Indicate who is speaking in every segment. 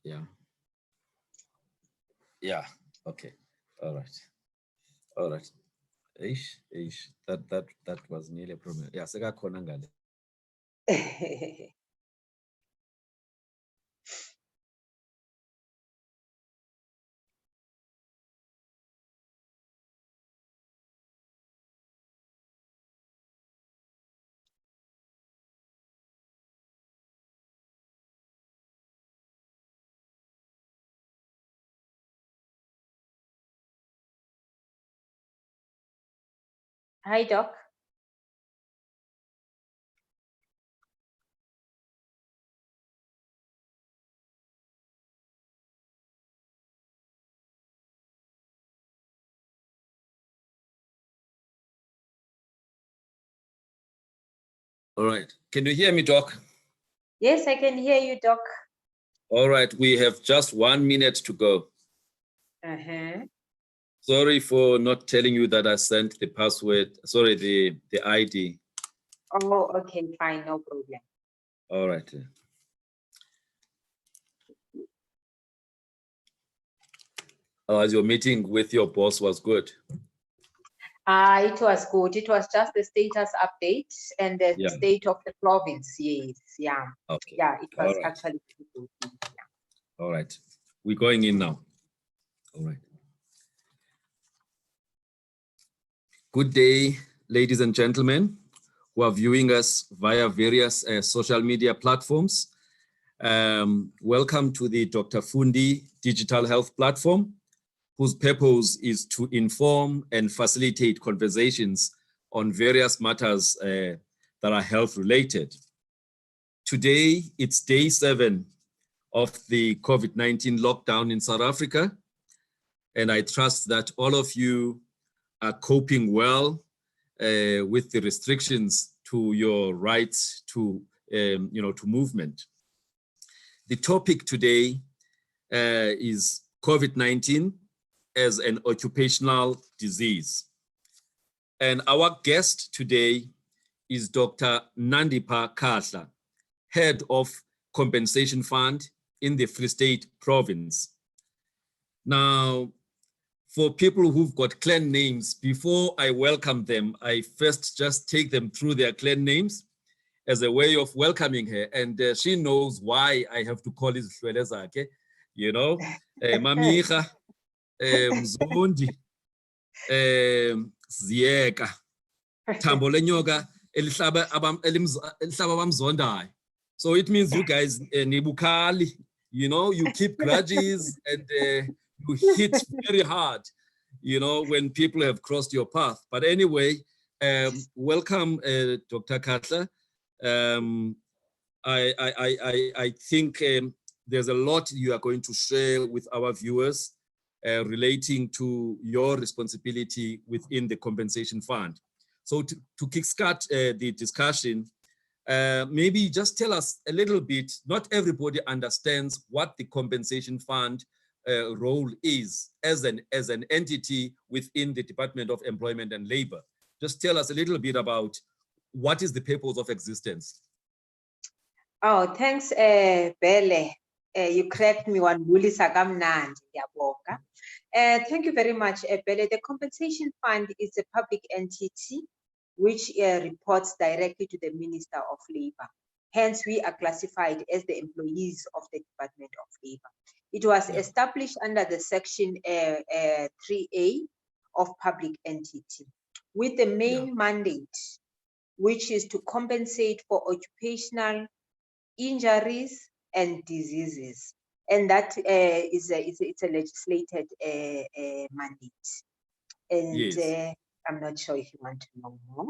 Speaker 1: Yeah. Yeah. Okay. All right. All right. That was nearly a problem. Yeah. Sega Konangale.
Speaker 2: Hi, Doc.
Speaker 1: All right. Can you hear me, Doc?
Speaker 2: Yes, I can hear you, Doc.
Speaker 1: All right. We have just 1 minute to go. Sorry for not telling you that I sent the password. Sorry, the ID.
Speaker 2: Oh, okay, fine, no problem.
Speaker 1: All right. As your meeting with your boss was good.
Speaker 2: It was good. It was just the status update and the state of the province. Yes, yeah.
Speaker 1: Okay.
Speaker 2: Yeah, it was actually good. Yeah.
Speaker 1: All right. We're going in now. All right. Good day, ladies and gentlemen who are viewing us via various social media platforms. Welcome to the Dr. Fundi Digital Health Platform, whose purpose is to inform and facilitate conversations on various matters that are health related. Today, it's day 7 of the COVID-19 lockdown in South Africa, and I trust that all of you are coping well with the restrictions to your rights to, to movement. The topic today is COVID-19 as an occupational disease. And our guest today is Dr. Nandipa Kahla, Head of Compensation Fund in the Free State Province. Now, for people who've got clan names, before I welcome them, I first just take them through their clan names as a way of welcoming her. And she knows why I have to call it Shwelezake, you know, Mamicha, Mzondi, Ziyeka, Thambo lenyoka, elihlaba abamzondayo. So it means you guys, nibukali, you know, you keep grudges and you hit very hard, you know, when people have crossed your path. But anyway, welcome, Dr. Kahla. I think there's a lot you are going to share with our viewers relating to your responsibility within the compensation fund. So to kickstart the discussion, maybe just tell us a little bit. Not everybody understands what the compensation fund role is as an entity within the Department of Employment and Labor. Just tell us a little bit about what is the purpose of existence.
Speaker 2: Oh, thanks, Bele. You correct me one bully sagamnand. Thank you very much, Bele. The compensation fund is a public entity which reports directly to the Minister of Labor. Hence, we are classified as the employees of the Department of Labor. It was established under the section 3A of public entity with the main mandate, which is to compensate for occupational injuries and diseases. And that it's a legislated mandate. And I'm not sure if you want to know more.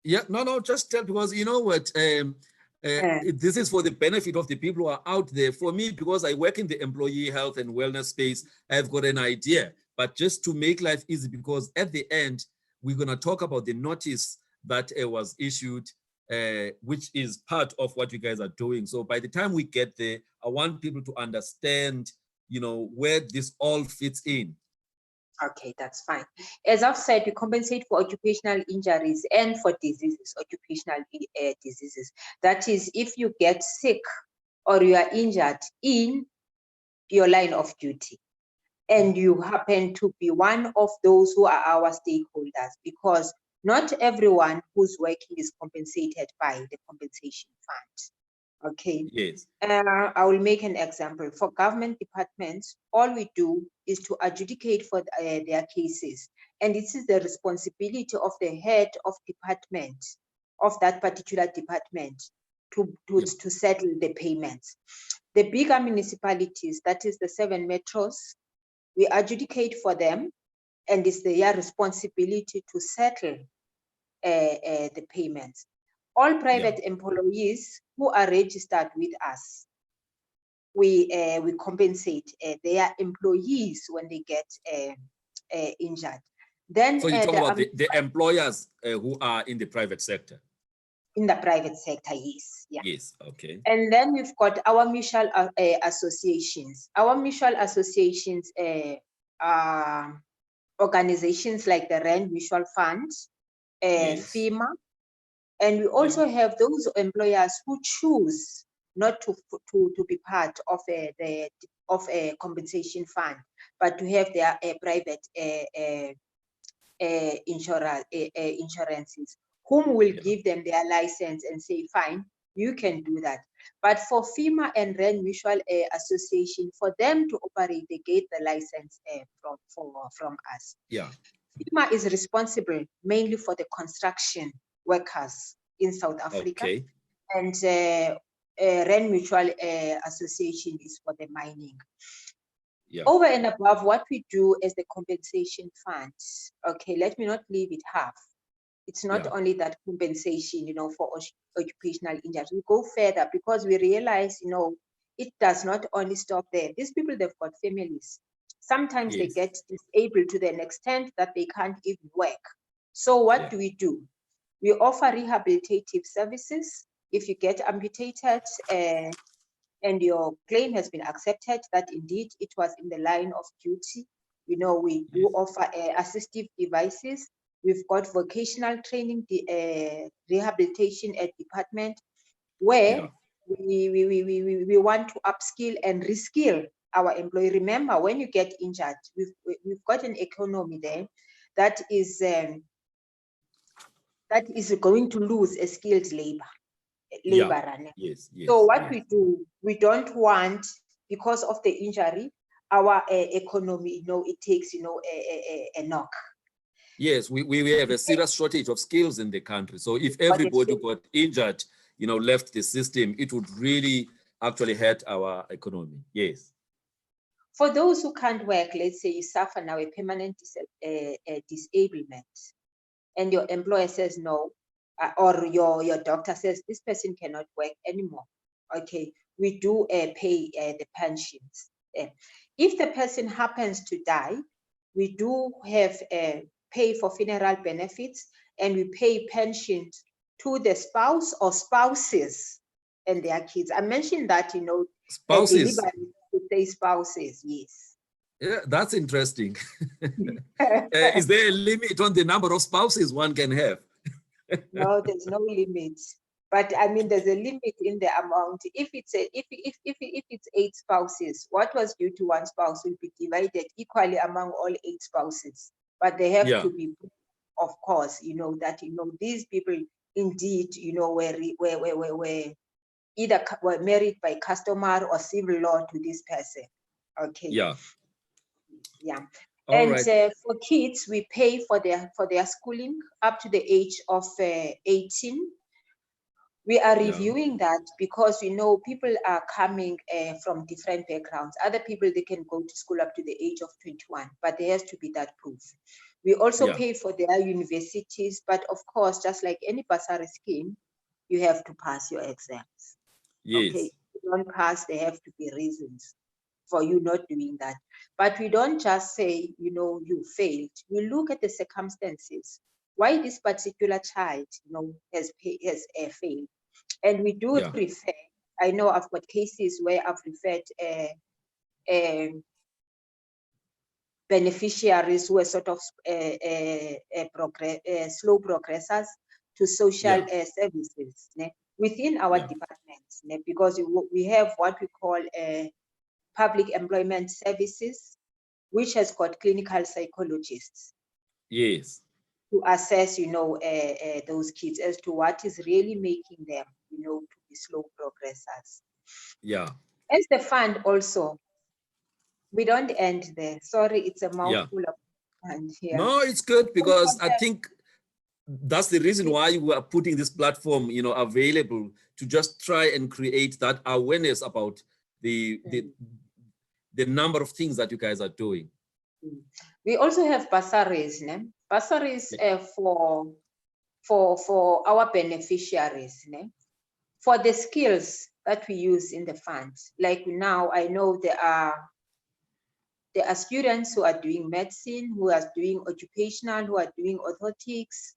Speaker 1: Yeah, no, just tell, because you know what, this is for the benefit of the people who are out there. For me, because I work in the employee health and wellness space, I've got an idea. But just to make life easy, because at the end, we're going to talk about the notice that was issued, which is part of what you guys are doing. So by the time we get there, I want people to understand, you know, where this all fits in.
Speaker 2: Okay, that's fine. As I've said, we compensate for occupational injuries and for diseases, occupational diseases. That is, if you get sick or you are injured in your line of duty, and you happen to be one of those who are our stakeholders, because not everyone who's working is compensated by the compensation fund. Okay.
Speaker 1: Yes.
Speaker 2: I will make an example. For government departments, all we do is to adjudicate for their cases. And this is the responsibility of the head of department, of that particular department, to settle the payments. The bigger municipalities, that is the 7 metros, we adjudicate for them, and it's their responsibility to settle the payments. All private employees who are registered with us, we compensate their employees when they get injured. Then
Speaker 1: so you talk about the employers who are in the private sector.
Speaker 2: In the private sector, yes. Yeah.
Speaker 1: Yes, okay.
Speaker 2: And then we've got our mutual associations. Our mutual associations are organizations like the Rand Mutual Fund, FEMA, and we also have those employers who choose not to be part of a compensation fund, but to have their private insurances, whom will give them their license and say, fine, you can do that. But for FEMA and Rand Mutual Association, for them to operate, they get the license from us.
Speaker 1: Yeah.
Speaker 2: FEMA is responsible mainly for the construction workers in South Africa.
Speaker 1: Okay.
Speaker 2: And Rand Mutual Association is for the mining.
Speaker 1: Yeah.
Speaker 2: Over and above what we do as the compensation funds, okay, let me not leave it half. It's not only that compensation, for occupational injuries. We go further because we realize, it does not only stop there. These people, they've got families. Sometimes they get disabled to an extent that they can't even work. So what do? We offer rehabilitative services. If you get amputated and your claim has been accepted that indeed it was in the line of duty, we do offer assistive devices. We've got vocational training, rehabilitation at department, where we want to upskill and reskill our employee. Remember, when you get injured, we've got an economy there that is going to lose a skilled laborer.
Speaker 1: Yes.
Speaker 2: So what we do, we don't want, because of the injury, our economy, it takes, a knock.
Speaker 1: Yes, we have a serious shortage of skills in the country. So if everybody got injured, left the system, it would really actually hurt our economy. Yes.
Speaker 2: For those who can't work, let's say you suffer now a permanent disablement, and your employer says no, or your doctor says this person cannot work anymore. Okay, we do pay the pensions. If the person happens to die, we do have pay for funeral benefits, and we pay pensions to the spouse or spouses and their kids. I mentioned that,
Speaker 1: spouses.
Speaker 2: To say spouses, yes.
Speaker 1: Yeah, that's interesting. Is there a limit on the number of spouses one can have?
Speaker 2: No, there's no limit. But I mean, there's a limit in the amount. If it's if it's 8 spouses, what was due to one spouse will be divided equally among all 8 spouses. But they have to be, of course, that these people indeed, were either were married by customary or civil law to this person. Okay.
Speaker 1: Yeah.
Speaker 2: And for kids, we pay for their schooling up to the age of 18. We are reviewing that because people are coming from different backgrounds. Other people, they can go to school up to the age of 21, but there has to be that proof. We also pay for their universities, but of course, just like any bursary scheme, you have to pass your exams.
Speaker 1: Yes.
Speaker 2: Okay, if you don't pass, there have to be reasons for you not doing that. But we don't just say, you failed. We look at the circumstances, why this particular child, has failed. And we do refer. I know I've got cases where I've referred beneficiaries who are sort of slow progressors to social services within our departments, because we have what we call Public Employment Services, which has got clinical psychologists.
Speaker 1: Yes.
Speaker 2: To assess, those kids as to what is really making them, to be slow progressors.
Speaker 1: Yeah.
Speaker 2: As the fund also, we don't end there. Sorry, it's a mouthful of fund here.
Speaker 1: No, it's good because I think that's the reason why we are putting this platform, available to just try and create that awareness about the number of things that you guys are doing.
Speaker 2: We also have bursaries, bursaries for our beneficiaries, for the skills that we use in the fund. Like now, I know there are students who are doing medicine, who are doing occupational, who are doing orthotics,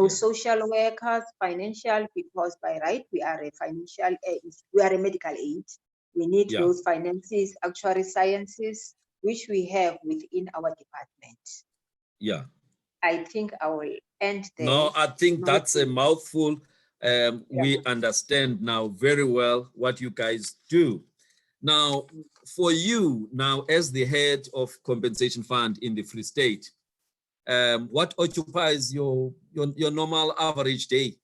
Speaker 2: social workers, financial, because by right, we are a financial, we are a medical aid. We need those finances, actuary sciences, which we have within our department.
Speaker 1: Yeah.
Speaker 2: I think I will end there.
Speaker 1: No, I think that's a mouthful. We understand now very well what you guys do. Now, for you now as the head of compensation fund in the Free State, what occupies your normal average day?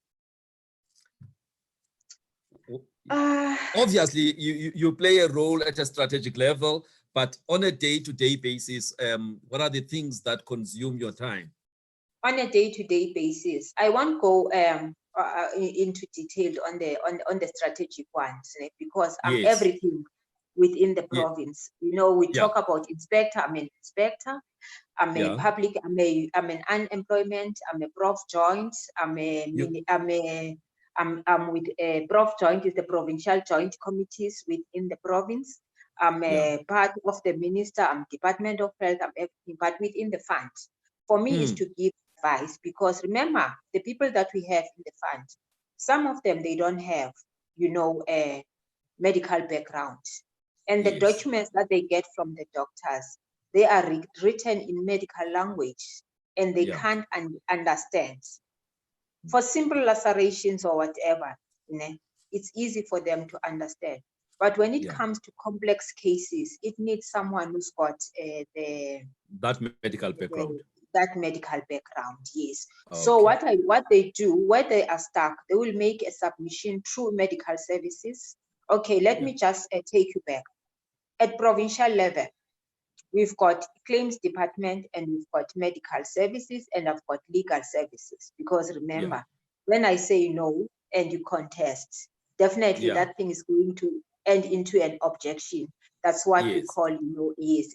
Speaker 1: Obviously, you play a role at a strategic level, but on a day-to-day basis, what are the things that consume your time?
Speaker 2: On a day-to-day basis, I won't go into detail on the strategic ones, because I'm everything within the province. We talk about inspector. I'm an inspector. I'm a public. I'm an unemployment. I'm a prof joint. I'm with a prof joint is the provincial joint committees within the province. I'm a part of the minister. I'm Department of Health. I'm everything, but within the fund. For me, is to give advice, because remember, the people that we have in the fund, some of them, they don't have, a medical background. And the documents that they get from the doctors, they are written in medical language, and they can't understand. For simple lacerations or whatever, it's easy for them to understand. But when it comes to complex cases, it needs someone who's got
Speaker 1: that medical background.
Speaker 2: That medical background, yes. Okay. So what they do, where they are stuck, they will make a submission through medical services. Okay, let me just take you back. At provincial level, we've got claims department, and we've got medical services, and I've got legal services. Because remember, when I say no and you contest, definitely that thing is going to end into an objection. That's what we call,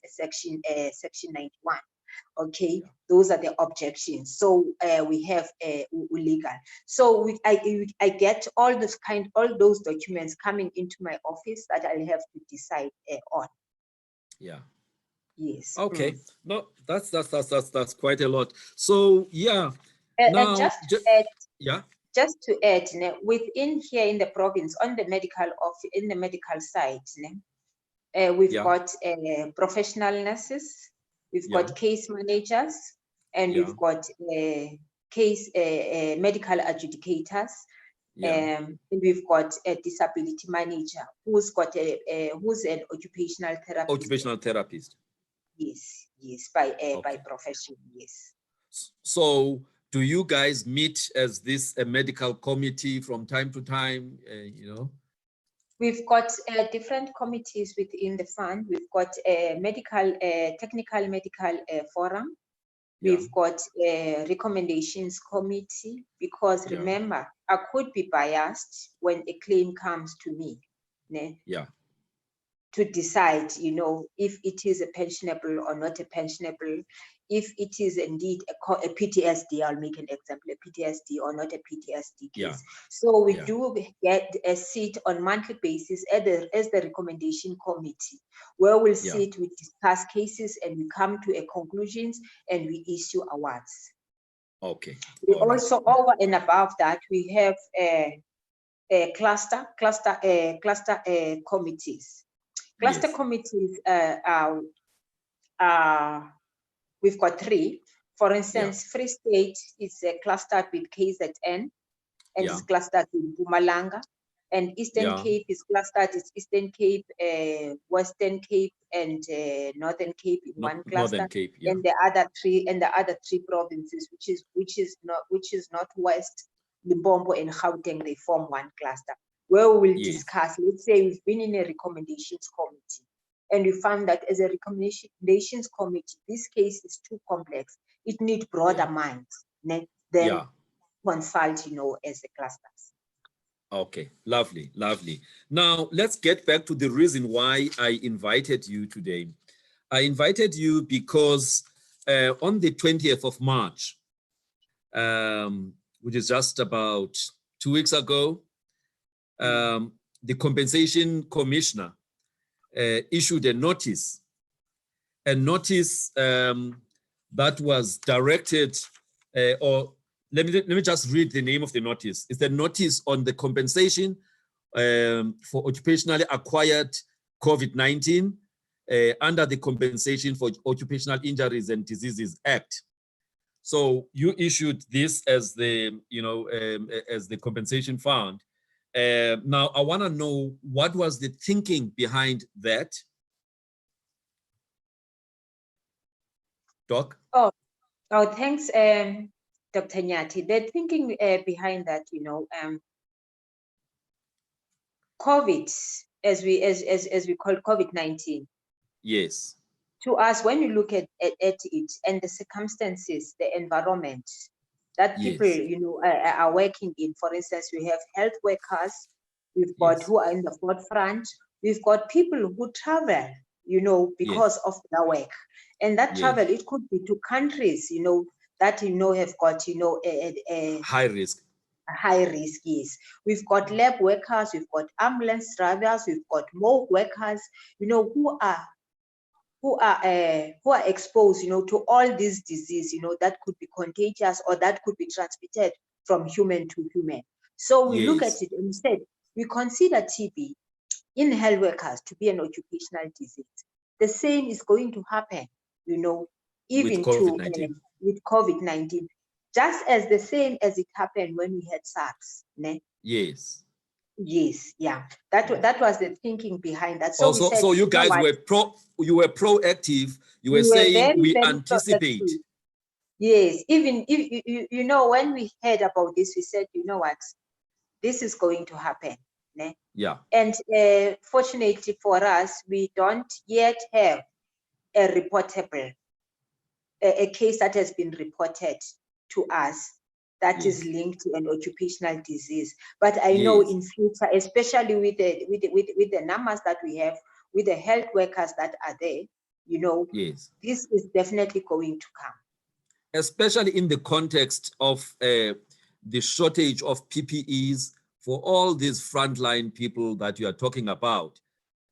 Speaker 2: section 91. Okay, those are the objections. So we have legal. So I get all those documents coming into my office that I'll have to decide on. Yeah. Yes.
Speaker 1: Okay. No, that's quite a lot. So now,
Speaker 2: and just to add, within here in the province, on the medical side, we've got professional nurses. We've got case managers, and we've got medical adjudicators, and we've got a disability manager who's an occupational therapist.
Speaker 1: Occupational therapist.
Speaker 2: Yes, by profession, yes.
Speaker 1: So, do you guys meet as a medical committee from time to time?
Speaker 2: We've got different committees within the fund. We've got a technical medical forum. We've got a recommendations committee, because remember, I could be biased when a claim comes to me. To decide, if it is a pensionable or not a pensionable, if it is indeed a PTSD, I'll make an example, a PTSD or not a PTSD case. So we do get a seat on monthly basis as the recommendation committee, where we'll sit, we discuss cases, and we come to a conclusions, and we issue awards.
Speaker 1: Okay.
Speaker 2: We also, over and above that, we have a cluster committees. Cluster committees, we've got 3. For instance, Free State is clustered with KZN, and it's clustered with Mpumalanga, And Eastern Cape is clustered. It's Eastern Cape, Western Cape, and Northern Cape in one cluster.
Speaker 1: Northern Cape, yeah.
Speaker 2: And the other three provinces, which is Northwest, Limpopo, and Gauteng, they form one cluster, where we will discuss. Let's say we've been in a recommendations committee, and we found that as a recommendations committee, this case is too complex. It needs broader minds than consult, as the clusters.
Speaker 1: Okay, lovely, lovely. Now, let's get back to the reason why I invited you today. I invited you because on the 20th of March, which is just about 2 weeks ago, the Compensation Commissioner issued a notice that was directed, or let me just read the name of the notice. It's a notice on the compensation for occupationally acquired COVID-19 under the Compensation for Occupational Injuries and Diseases Act. So you issued this as the, as the compensation fund. Now I want to know, what was the thinking behind that? Doc?
Speaker 2: Oh, thanks, Dr. Nyati. The thinking behind that, COVID, as we call COVID-19.
Speaker 1: Yes.
Speaker 2: To us, when you look at it and the circumstances, the environment that people, are working in, for instance, we have health workers, we've got who are in the forefront, we've got people who travel, because of their work. And that travel, it could be to countries, that, have got, a
Speaker 1: high risk.
Speaker 2: High risk, yes. We've got lab workers, we've got ambulance drivers, we've got morgue workers, who are exposed, to all these diseases, that could be contagious or that could be transmitted from human to human. So we look at it and said, we consider TB in health workers to be an occupational disease. The same is going to happen, even with COVID-19, just as the same as it happened when we had SARS. Ne?
Speaker 1: Yes.
Speaker 2: Yes, yeah. That was the thinking behind that.
Speaker 1: So, so you guys were proactive. You were saying we anticipate.
Speaker 2: Proactive. Yes, even if when we heard about this, we said, what, this is going to happen. Ne?
Speaker 1: Yeah.
Speaker 2: And fortunately for us, we don't yet have a reportable, a case that has been reported to us that is linked to an occupational disease. But I know in future, especially with the numbers that we have, with the health workers that are there, this is definitely going to come.
Speaker 1: Especially in the context of the shortage of PPEs for all these frontline people that you are talking about.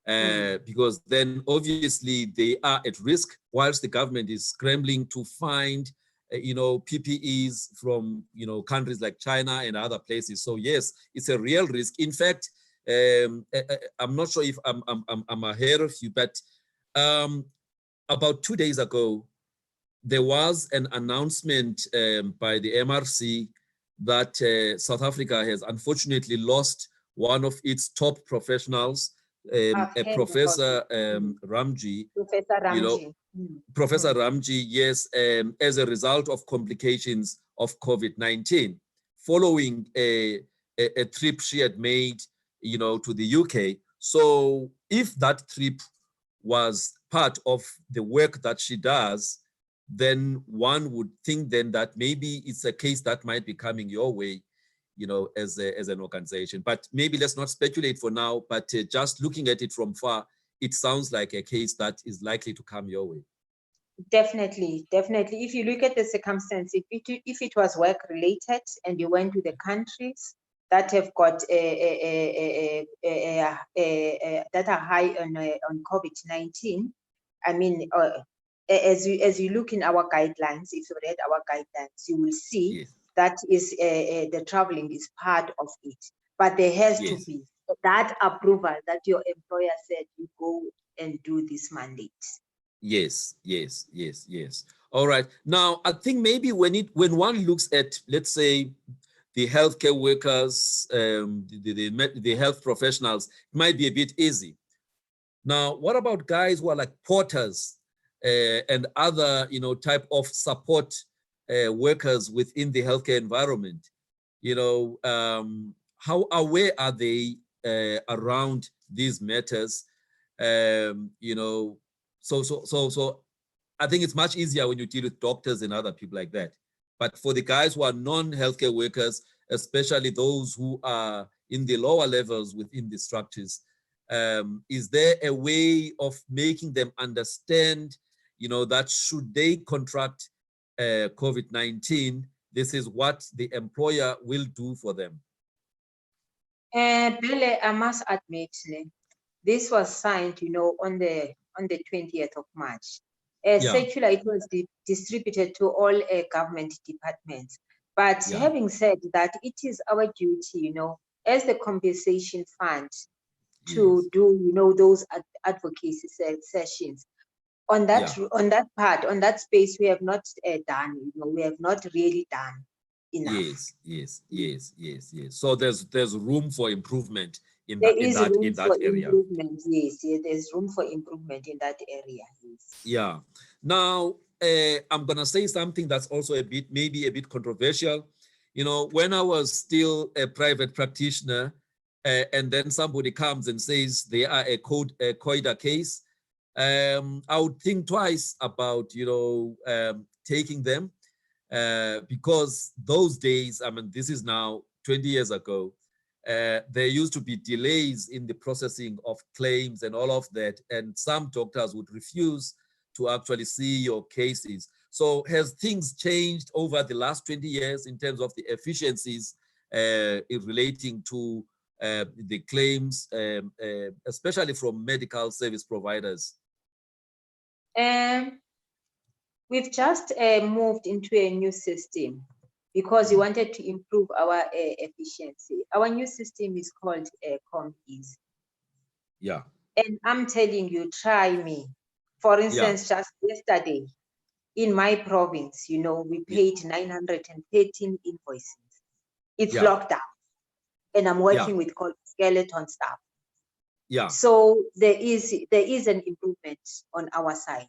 Speaker 1: Because then obviously they are at risk, whilst the government is scrambling to find PPEs from countries like China and other places. So yes, it's a real risk. In fact, I'm not sure if I'm ahead of you, but about 2 days ago, there was an announcement by the MRC that South Africa has unfortunately lost one of its top professionals, Professor Ramji.
Speaker 2: Professor Ramji.
Speaker 1: Professor Ramji, yes, as a result of complications of COVID-19, following a trip she had made, to the UK. So if that trip was part of the work that she does, then one would think then that maybe it's a case that might be coming your way, as an organization. But maybe let's not speculate for now, but just looking at it from far, it sounds like a case that is likely to come your way.
Speaker 2: Definitely. If you look at the circumstance, if it was work related and you went to the countries that have got that are high on COVID-19, I mean, as you look in our guidelines, if you read our guidelines, you will see that is the traveling is part of it. But there has to be that approval that your employer said you go and do this mandate.
Speaker 1: Yes. All right. Now, I think maybe when one looks at, let's say, the healthcare workers, the health professionals, it might be a bit easy. Now, what about guys who are like porters and other, type of support workers within the healthcare environment? How aware are they around these matters? So I think it's much easier when you deal with doctors and other people like that. But for the guys who are non-healthcare workers, especially those who are in the lower levels within the structures, is there a way of making them understand, that should they contract COVID-19, this is what the employer will do for them?
Speaker 2: Bele, I must admit, this was signed, on the 20th of March. Circular, it was distributed to all government departments. But having said that, it is our duty, as the compensation fund, to do, those advocacy sessions. On that, on that space, we have not done, we have not really done enough.
Speaker 1: Yes. So there's room for improvement in
Speaker 2: there
Speaker 1: that
Speaker 2: is
Speaker 1: in
Speaker 2: room
Speaker 1: that
Speaker 2: for
Speaker 1: area.
Speaker 2: Improvement. Yes, there's room for improvement in that area. Yes.
Speaker 1: Yeah. Now I'm gonna say something that's also maybe a bit controversial. When I was still a private practitioner, and then somebody comes and says they are a COIDA case, I would think twice about taking them, because those days, I mean, this is now 20 years ago, there used to be delays in the processing of claims and all of that, and some doctors would refuse to actually see your cases. So has things changed over the last 20 years in terms of the efficiencies in relating to the claims, especially from medical service providers?
Speaker 2: We've just moved into a new system because we wanted to improve our efficiency. Our new system is called ComEase.
Speaker 1: Yeah.
Speaker 2: And I'm telling you, try me. For instance, just yesterday in my province, we paid 913 invoices. It's locked down, and I'm working with skeleton staff.
Speaker 1: Yeah.
Speaker 2: So there is an improvement on our side,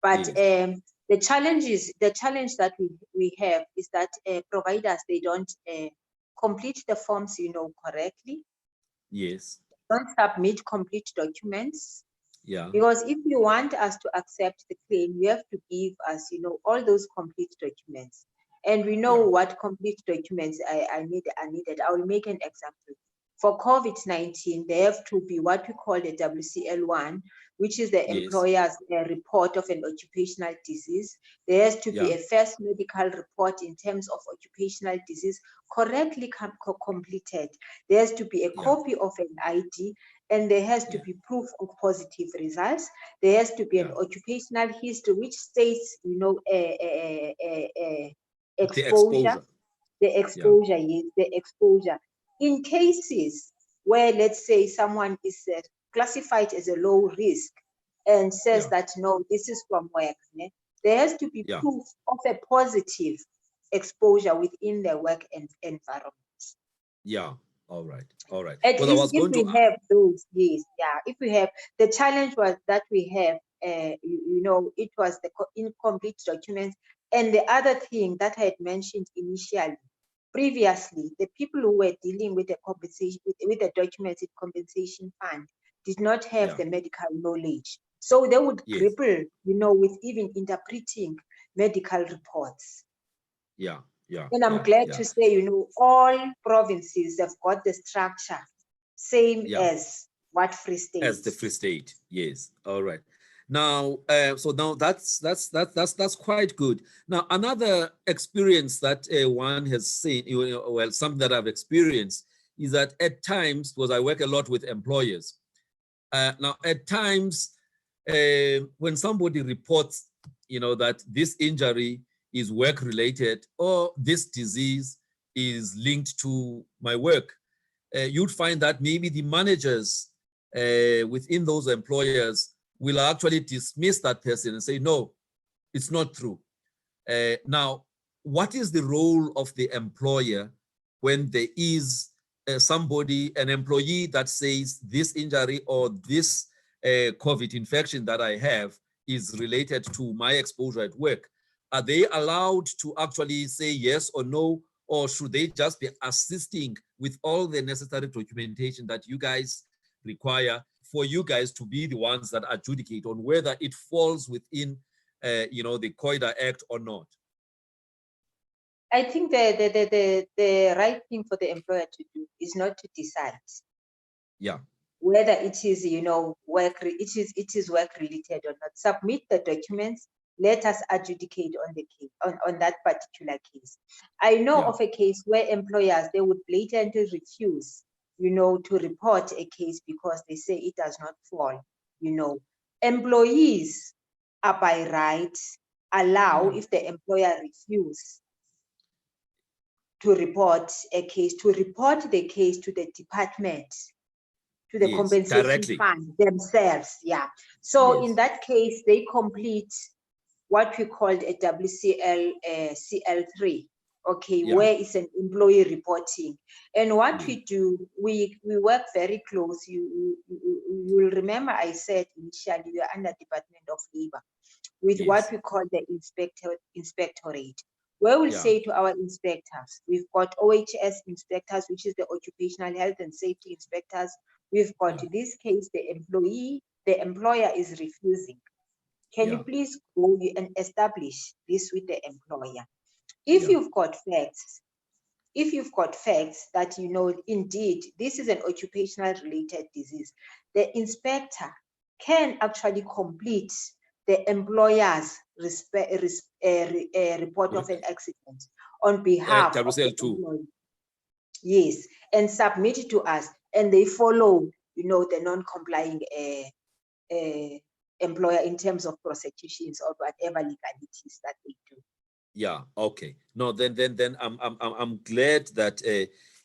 Speaker 2: but the challenge that we have is that providers, they don't complete the forms, correctly.
Speaker 1: Yes.
Speaker 2: Don't submit complete documents.
Speaker 1: Yeah.
Speaker 2: Because if you want us to accept the claim, you have to give us, all those complete documents. And we know what complete documents I needed. I will make an example. For COVID-19, they have to be what we call the WCL1, which is the employer's report of an occupational disease. There has to be a first medical report in terms of occupational disease correctly completed. There has to be a copy of an ID, and there has to be proof of positive results. There has to be an occupational history which states, exposure. The exposure, yes, the exposure. In cases where, let's say, someone is classified as a low risk and says that, no, this is from work, there has to be proof of a positive exposure within the work environment.
Speaker 1: Yeah. All right.
Speaker 2: At least if we have those, if we have, the challenge was that we have, it was the incomplete documents. And the other thing that I had mentioned initially, previously, the people who were dealing with the compensation, with the documented compensation fund, did not have the medical knowledge. So they would cripple, with even interpreting medical reports. And I'm glad to say, all provinces have got the structure same as what Free State.
Speaker 1: As the Free State, yes. All right. Now, so now that's quite good. Now, another experience that one has seen, well, something that I've experienced is that at times, because I work a lot with employers, now at times when somebody reports, that this injury is work-related or this disease is linked to my work, you'd find that maybe the managers within those employers will actually dismiss that person and say, no, it's not true. Now, what is the role of the employer when there is somebody, an employee that says this injury or this COVID infection that I have is related to my exposure at work, are they allowed to actually say yes or no, or should they just be assisting with all the necessary documentation that you guys require for you guys to be the ones that adjudicate on whether it falls within the COIDA Act or not?
Speaker 2: I think the right thing for the employer to do is not to decide.
Speaker 1: Yeah.
Speaker 2: Whether it is, it is work related or not. Submit the documents. Let us adjudicate on the case, on that particular case. I know of a case where employers, they would blatantly refuse, to report a case because they say it does not fall. Employees are by right allowed, if the employer refuses to report a case, to report the case to the department, to the compensation
Speaker 1: directly.
Speaker 2: fund themselves. Yeah. So in that case, they complete what we called a WCL CL3. Okay, where it's an employee reporting. And what we do, we work very close. You will remember I said initially we are under Department of Labor with what we call the inspectorate, where we'll say to our inspectors, we've got OHS inspectors, which is the occupational health and safety inspectors. We've got this case, the employer is refusing. Can you please go and establish this with the employer? If you've got facts that indeed this is an occupational related disease, the inspector can actually complete the employer's report of an accident on behalf of the employee. Yes, and submit it to us, and they follow, the non-complying employer in terms of prosecutions or whatever legalities that they do.
Speaker 1: Yeah. Okay. No. Then I'm glad that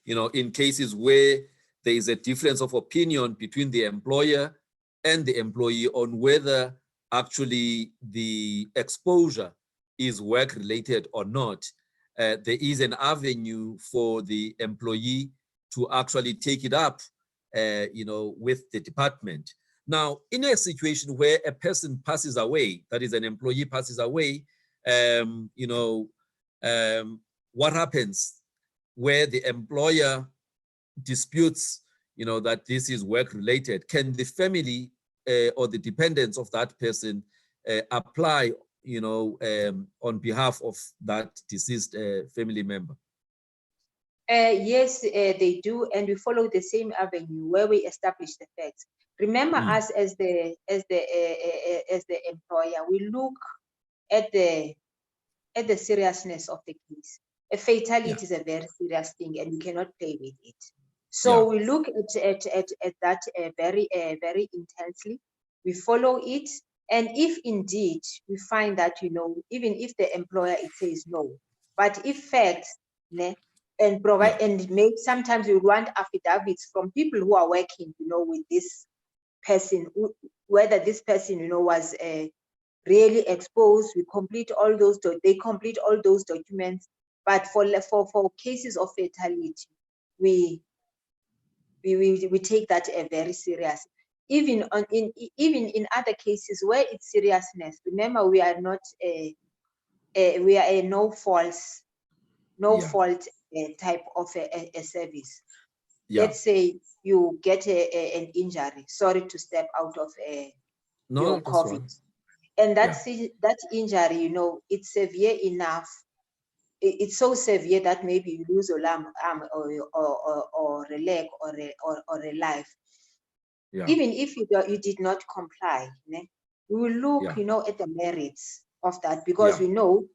Speaker 1: in cases where there is a difference of opinion between the employer and the employee on whether actually the exposure is work related or not, there is an avenue for the employee to actually take it up, with the department. Now, in a situation where a person passes away, that is, an employee passes away, what happens where the employer disputes, that this is work related? Can the family or the dependents of that person apply, on behalf of that deceased family member?
Speaker 2: Yes, they do, and we follow the same avenue where we establish the facts. Remember, us as the employer, we look at the seriousness of the case. A fatality is a very serious thing, and we cannot play with it. So we look at that very intensely. We follow it, and if indeed we find that even if the employer it says no, but if facts and provide and make, sometimes we want affidavits from people who are working with this person, whether this person was really exposed. We complete all those. They complete all those documents. But for cases of fatality, we take that very serious. Even in other cases where it's seriousness. Remember, we are not we are a no fault type of a service. Let's say you get an injury. Sorry to step out of your COVID. And that injury, it's severe enough. It's so severe that maybe you lose your arm or a leg or a life. Even if you did not comply, we will look, at the merits of that, because we know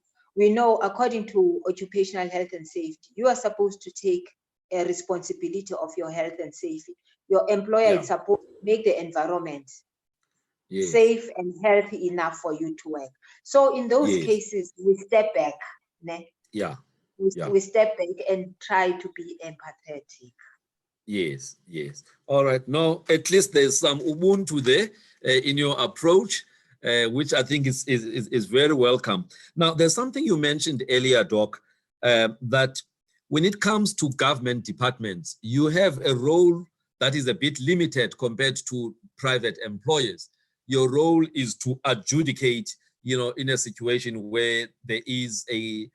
Speaker 2: according to occupational health and safety, you are supposed to take a responsibility of your health and safety. Your employer is supposed to make the environment safe and healthy enough for you to work. So in those cases, we step back. We step back and try to be empathetic.
Speaker 1: Yes. All right. Now, at least there's some ubuntu there in your approach, which I think is very welcome. Now, there's something you mentioned earlier, Doc, that when it comes to government departments, you have a role that is a bit limited compared to private employers. Your role is to adjudicate, in a situation where there is a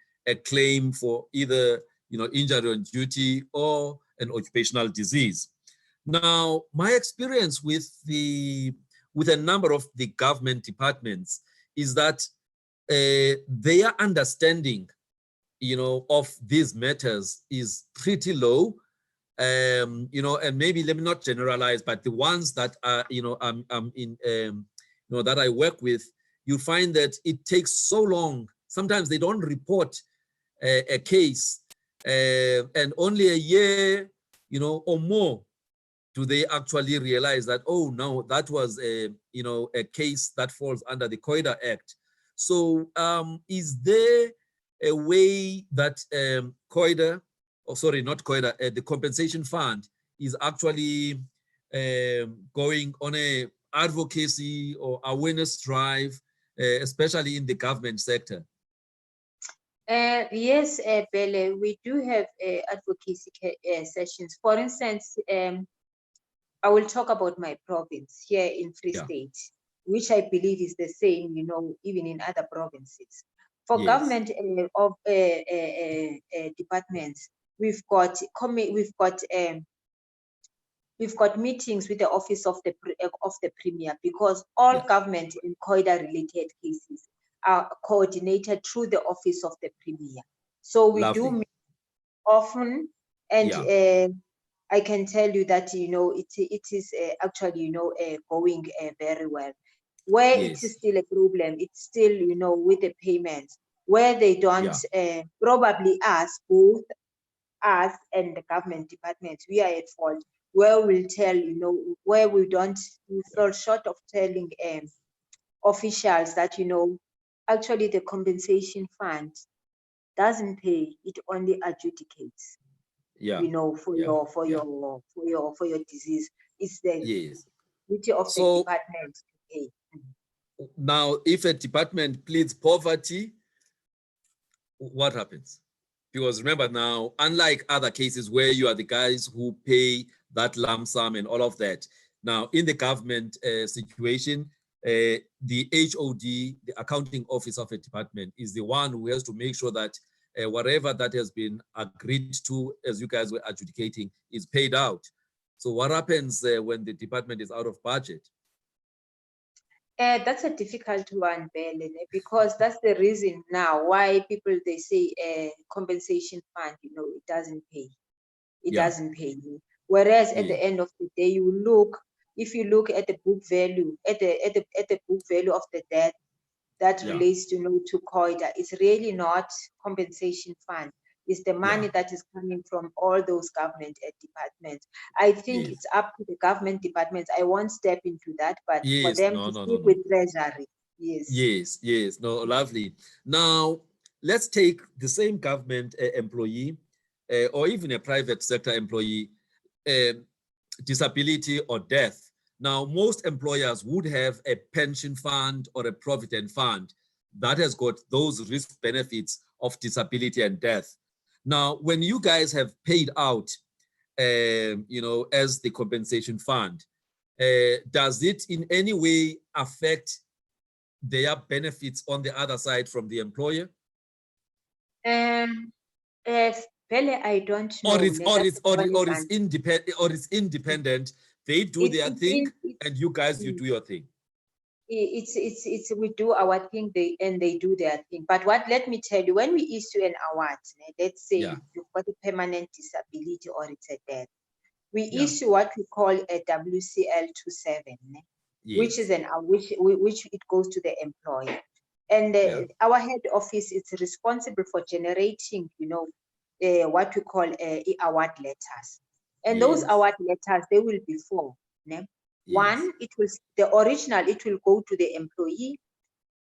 Speaker 1: claim for either, injury on duty or an occupational disease. Now, my experience with a number of the government departments is that their understanding, of these matters is pretty low. And maybe let me not generalize, but the ones that are, I'm in, that I work with, you find that it takes so long. Sometimes they don't report a case, and only a year, or more, do they actually realize that, oh no, that was a case that falls under the COIDA Act. So is there a way that COIDA, not COIDA, the compensation fund is actually going on a advocacy or awareness drive, especially in the government sector?
Speaker 2: Yes, Bele, we do have advocacy sessions. For instance, I will talk about my province here in Free State, which I believe is the same, even in other provinces. For government of departments, we've got meetings with the office of the premier, because all government and COIDA related cases are coordinated through the office of the premier. So we do meet often, and I can tell you that it is actually going very well. Where it is still a problem, it's still with the payments, where they don't probably both us and the government departments, we are at fault. Where we'll tell where we fall short of telling officials that actually the compensation fund doesn't pay, it only adjudicates. For your disease. It's the duty of the department to pay.
Speaker 1: Now, if a department pleads poverty, what happens? Because remember now, unlike other cases where you are the guys who pay that lump sum and all of that, now in the government situation, the HOD, the accounting office of a department, is the one who has to make sure that whatever that has been agreed to, as you guys were adjudicating, is paid out. So what happens when the department is out of budget?
Speaker 2: That's a difficult one, Belen, because that's the reason now why people, they say compensation fund, it doesn't pay. It doesn't pay you. Whereas at the end of the day, if you look at the book value, at the book value of the debt that relates to COIDA, it's really not compensation fund. It's the money that is coming from all those government departments. I think it's up to the government departments. I won't step into that, but for them to speak with treasury.
Speaker 1: Yes. No, lovely. Now, let's take the same government employee or even a private sector employee, disability or death. Now, most employers would have a pension fund or a provident fund that has got those risk benefits of disability and death. Now, when you guys have paid out, as the compensation fund, does it in any way affect their benefits on the other side from the employer?
Speaker 2: Pele, I don't know.
Speaker 1: Or it's independent. They do their thing, and you guys, you do your thing.
Speaker 2: It's we do our thing, they do their thing. But let me tell you, when we issue an award, let's say you've got a permanent disability or it's a death, we issue what we call a WCL 27, which is which it goes to the employer, and our head office is responsible for generating, what we call award letters, and those award letters, they will be four. One, the original, it will go to the employee.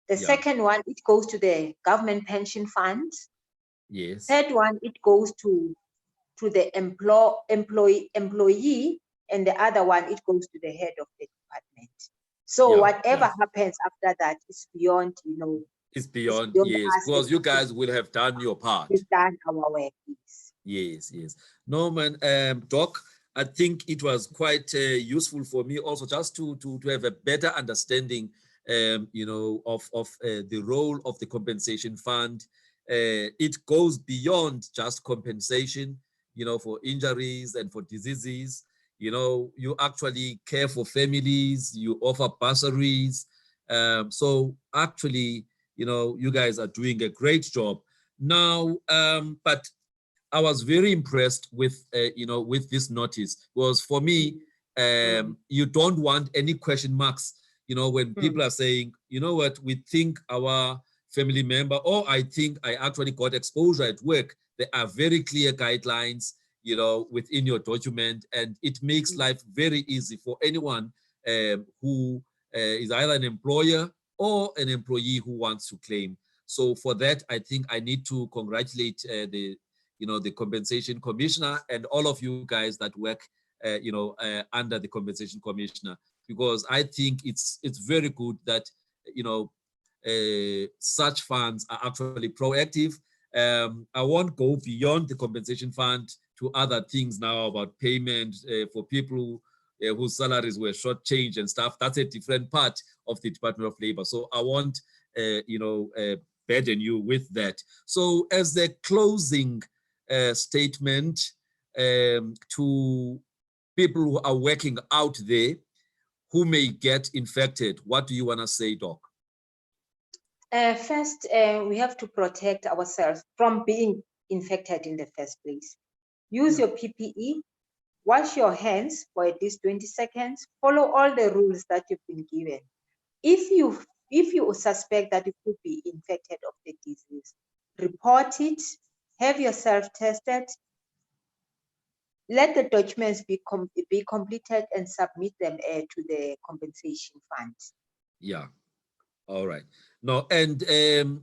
Speaker 2: The second one, it goes to the government pension fund. Third one, it goes to the employee, and the other one, it goes to the head of the department. So whatever happens after that is beyond,
Speaker 1: it's beyond, yes, because you guys will have done your part.
Speaker 2: We've done our work, yes.
Speaker 1: Yes, yes. Norman, Doc, I think it was quite useful for me also just to have a better understanding, of the role of the compensation fund. It goes beyond just compensation, for injuries and for diseases. You actually care for families, you offer bursaries. So actually, you guys are doing a great job. Now, but I was very impressed with with this notice. Because for me, you don't want any question marks. When people are saying, you know what, we think our family member, or I think I actually got exposure at work. There are very clear guidelines, within your document, and it makes life very easy for anyone who is either an employer or an employee who wants to claim. So for that, I think I need to congratulate the compensation commissioner and all of you guys that work, under the compensation commissioner, because I think it's very good that, such funds are actually proactive. I won't go beyond the compensation fund to other things now about payment for people whose salaries were shortchanged and stuff. That's a different part of the Department of Labor. So I won't, burden you with that. So as the closing statement to people who are working out there who may get infected, what do you want to say, Doc?
Speaker 2: First, we have to protect ourselves from being infected in the first place. Use your PPE, wash your hands for at least 20 seconds, follow all the rules that you've been given. If you suspect that you could be infected of the disease, report it, have yourself tested, let the documents be completed and submit them to the compensation fund.
Speaker 1: Yeah. All right. No, and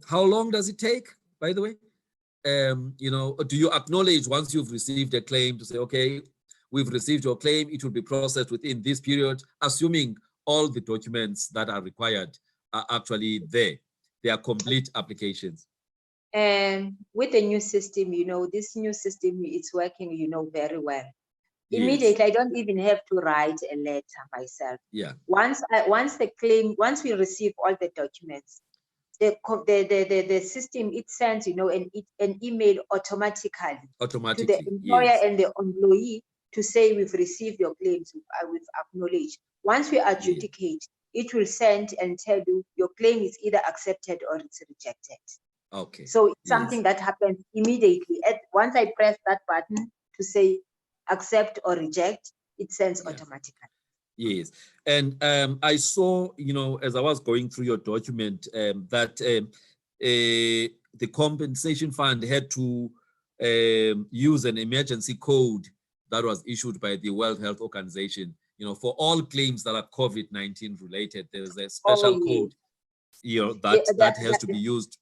Speaker 1: how long does it take, by the way? Do you acknowledge once you've received a claim to say, okay, we've received your claim, it will be processed within this period, assuming all the documents that are required are actually there, they are complete applications?
Speaker 2: And with the new system, this new system is working, very well. Yes. Immediately, I don't even have to write a letter myself.
Speaker 1: Yeah.
Speaker 2: Once we receive all the documents, the system, it sends, an email automatically to the employer, yes, and the employee to say we've received your claims, we've acknowledged. Once we adjudicate, it will send and tell you your claim is either accepted or it's rejected.
Speaker 1: Okay.
Speaker 2: So it's something that happens immediately. Once I press that button to say accept or reject, it sends automatically.
Speaker 1: Yes. And I saw, as I was going through your document, that the compensation fund had to use an emergency code that was issued by the World Health Organization. For all claims that are COVID-19 related, there is a special code, that has to be used.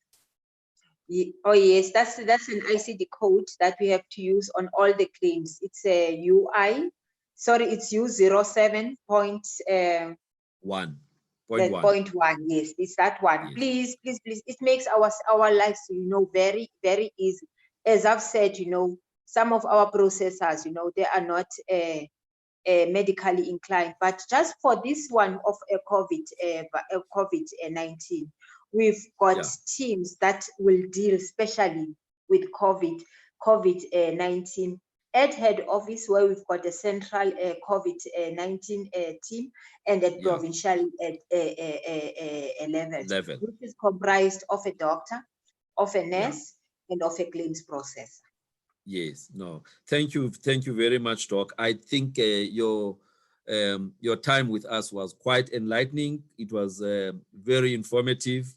Speaker 2: Oh yes, that's an ICD code that we have to use on all the claims. It's a UI. Sorry, it's U07.1. Point one. Yes, it's that one. Yes. Please. It makes our lives, very, very easy. As I've said, some of our processors, they are not medically inclined, but just for this one of a COVID-19, we've got teams that will deal specially with COVID-19 at head office, where we've got a central COVID-19 team, and at provincial level, which is comprised of a doctor, of a nurse, and of a claims processor.
Speaker 1: Yes, no, thank you very much, Doc. I think your time with us was quite enlightening. It was very informative,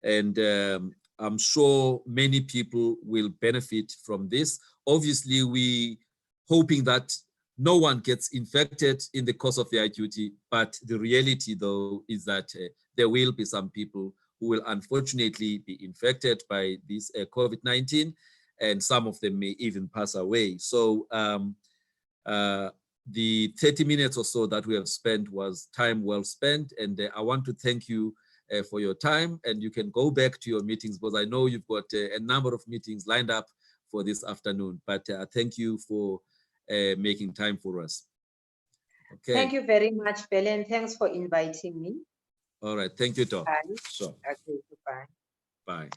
Speaker 1: and I'm sure many people will benefit from this. Obviously, we hoping that no one gets infected in the course of their duty, but the reality, though, is that there will be some people who will unfortunately be infected by this COVID-19, and some of them may even pass away. So the 30 minutes or so that we have spent was time well spent, and I want to thank you for your time, and you can go back to your meetings, because I know you've got a number of meetings lined up for this afternoon, but thank you for making time for us. Okay.
Speaker 2: Thank you very much, Belle, and thanks for inviting me.
Speaker 1: All right. Thank you, Doc.
Speaker 2: Bye.
Speaker 1: Sure.
Speaker 2: Okay, goodbye.
Speaker 1: Bye.